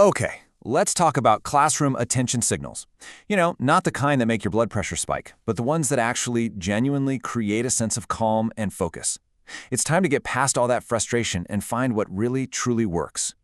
Okay, let's talk about classroom attention signals. Not the kind that make your blood pressure spike, but the ones that actually genuinely create a sense of calm and focus. It's time to get past all that frustration and find what really, truly works.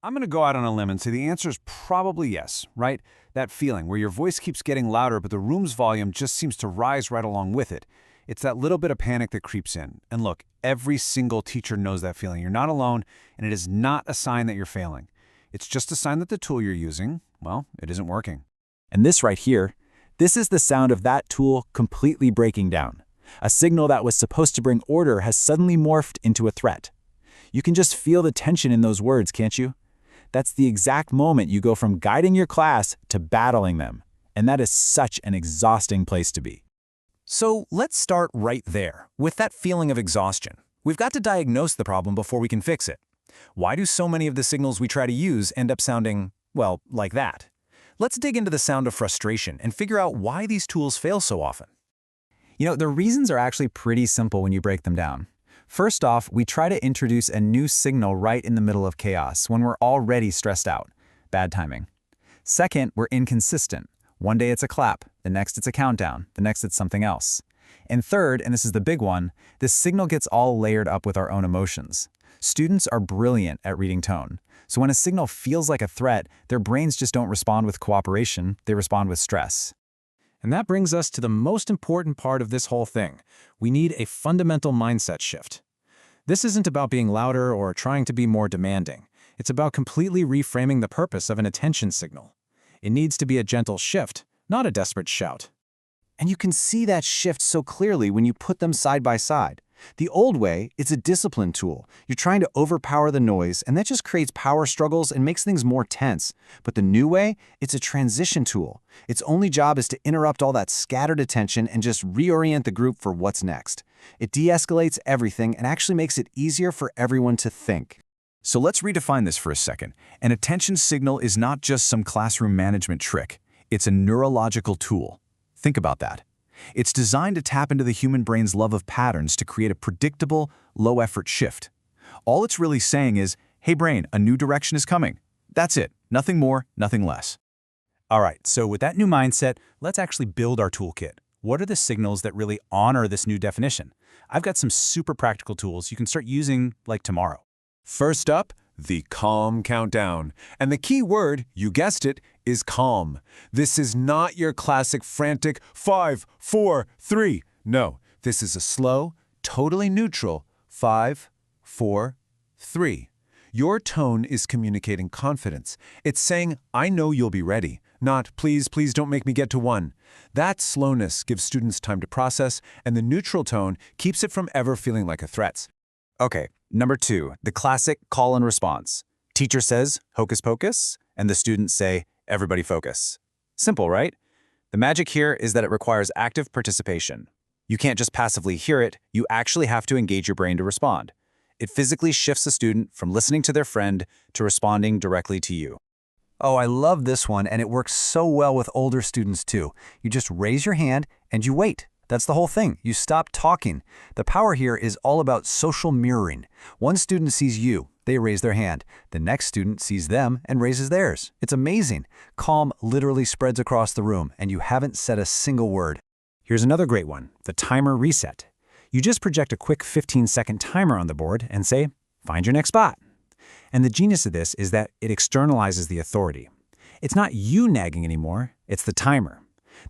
I'm going to go out on a limb and say the answer is probably yes, right? That feeling where your voice keeps getting louder, but the room's volume just seems to rise right along with it. It's that little bit of panic that creeps in. And look, every single teacher knows that feeling. You're not alone, and it is not a sign that you're failing. It's just a sign that the tool you're using, well, it isn't working. And this right here, this is the sound of that tool completely breaking down. A signal that was supposed to bring order has suddenly morphed into a threat. You can just feel the tension in those words, can't you? That's the exact moment you go from guiding your class to battling them. And that is such an exhausting place to be. So let's start right there, with that feeling of exhaustion. We've got to diagnose the problem before we can fix it. Why do so many of the signals we try to use end up sounding, well, like that? Let's dig into the sound of frustration and figure out why these tools fail so often. The reasons are actually pretty simple when you break them down. First off, we try to introduce a new signal right in the middle of chaos when we're already stressed out. Bad timing. Second, we're inconsistent. One day it's a clap, the next it's a countdown, the next it's something else. And third, and this is the big one, this signal gets all layered up with our own emotions. Students are brilliant at reading tone. So when a signal feels like a threat, their brains just don't respond with cooperation, they respond with stress. And that brings us to the most important part of this whole thing. We need a fundamental mindset shift. This isn't about being louder or trying to be more demanding. It's about completely reframing the purpose of an attention signal. It needs to be a gentle shift, not a desperate shout. And you can see that shift so clearly when you put them side by side. The old way, it's a discipline tool. You're trying to overpower the noise, and that just creates power struggles and makes things more tense. But the new way, it's a transition tool. Its only job is to interrupt all that scattered attention and just reorient the group for what's next. It de-escalates everything and actually makes it easier for everyone to think. So let's redefine this for a second. An attention signal is not just some classroom management trick. It's a neurological tool. Think about that. It's designed to tap into the human brain's love of patterns to create a predictable, low-effort shift. All it's really saying is, hey brain, a new direction is coming. That's it. Nothing more, nothing less. All right, so with that new mindset, let's actually build our toolkit. What are the signals that really honor this new definition? I've got some super practical tools you can start using like tomorrow. First up, the calm countdown. And the key word, you guessed it, is calm. This is not your classic frantic 5, 4, 3. No, this is a slow, totally neutral 5, 4, 3. Your tone is communicating confidence. It's saying, I know you'll be ready, not please, please don't make me get to 1. That slowness gives students time to process, and the neutral tone keeps it from ever feeling like a threat. Okay, number 2, the classic call and response. Teacher says, hocus pocus, and the students say, everybody focus. Simple, right? The magic here is that it requires active participation. You can't just passively hear it, you actually have to engage your brain to respond. It physically shifts a student from listening to their friend to responding directly to you. Oh, I love this one, and it works so well with older students too. You just raise your hand and you wait. That's the whole thing. You stop talking. The power here is all about social mirroring. One student sees you, they raise their hand. The next student sees them and raises theirs. It's amazing. Calm literally spreads across the room, and you haven't said a single word. Here's another great one, the timer reset. You just project a quick 15-second timer on the board and say, find your next spot. And the genius of this is that it externalizes the authority. It's not you nagging anymore, it's the timer.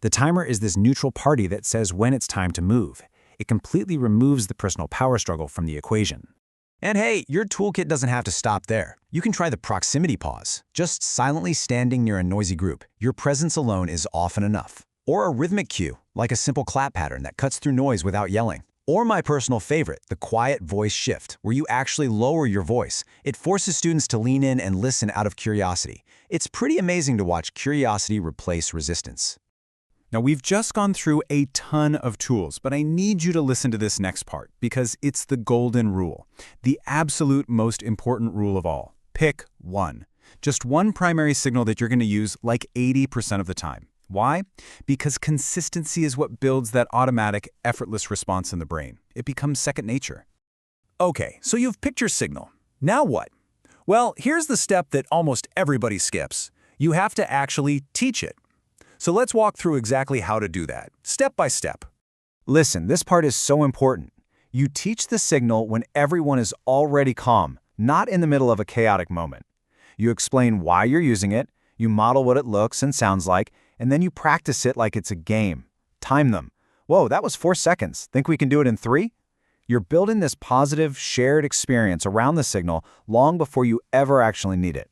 The timer is this neutral party that says when it's time to move. It completely removes the personal power struggle from the equation. And hey, your toolkit doesn't have to stop there. You can try the proximity pause. Just silently standing near a noisy group. Your presence alone is often enough. Or a rhythmic cue, like a simple clap pattern that cuts through noise without yelling. Or my personal favorite, the quiet voice shift, where you actually lower your voice. It forces students to lean in and listen out of curiosity. It's pretty amazing to watch curiosity replace resistance. Now, we've just gone through a ton of tools, but I need you to listen to this next part because it's the golden rule, the absolute most important rule of all. Pick one. Just one primary signal that you're going to use like 80% of the time. Why? Because consistency is what builds that automatic, effortless response in the brain. It becomes second nature. Okay, so you've picked your signal. Now what? Well, here's the step that almost everybody skips. You have to actually teach it. So let's walk through exactly how to do that, step by step. Listen, this part is so important. You teach the signal when everyone is already calm, not in the middle of a chaotic moment. You explain why you're using it, you model what it looks and sounds like, and then you practice it like it's a game. Time them. Whoa, that was 4 seconds. Think we can do it in 3? You're building this positive, shared experience around the signal long before you ever actually need it.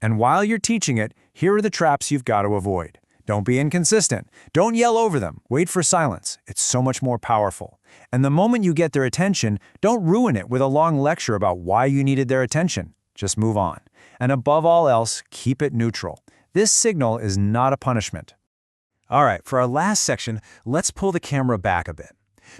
And while you're teaching it, here are the traps you've got to avoid. Don't be inconsistent. Don't yell over them. Wait for silence. It's so much more powerful. And the moment you get their attention, don't ruin it with a long lecture about why you needed their attention. Just move on. And above all else, keep it neutral. This signal is not a punishment. All right, for our last section, let's pull the camera back a bit.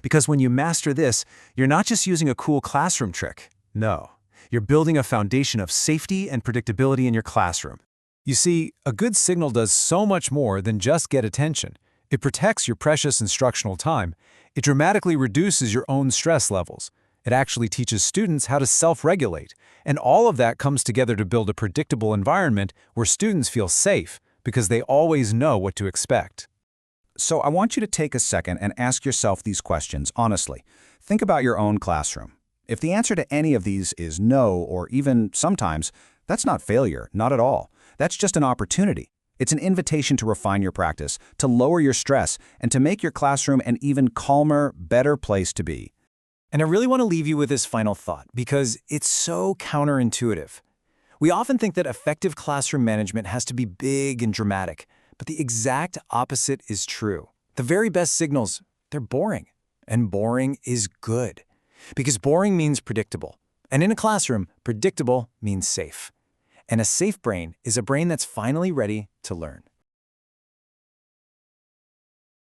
Because when you master this, you're not just using a cool classroom trick. No, you're building a foundation of safety and predictability in your classroom. You see, a good signal does so much more than just get attention. It protects your precious instructional time. It dramatically reduces your own stress levels. It actually teaches students how to self-regulate. And all of that comes together to build a predictable environment where students feel safe because they always know what to expect. So I want you to take a second and ask yourself these questions honestly. Think about your own classroom. If the answer to any of these is no, or even sometimes, that's not failure, not at all. That's just an opportunity. It's an invitation to refine your practice, to lower your stress, and to make your classroom an even calmer, better place to be. And I really want to leave you with this final thought because it's so counterintuitive. We often think that effective classroom management has to be big and dramatic, but the exact opposite is true. The very best signals, they're boring. And boring is good. Because boring means predictable. And in a classroom, predictable means safe. And a safe brain is a brain that's finally ready to learn.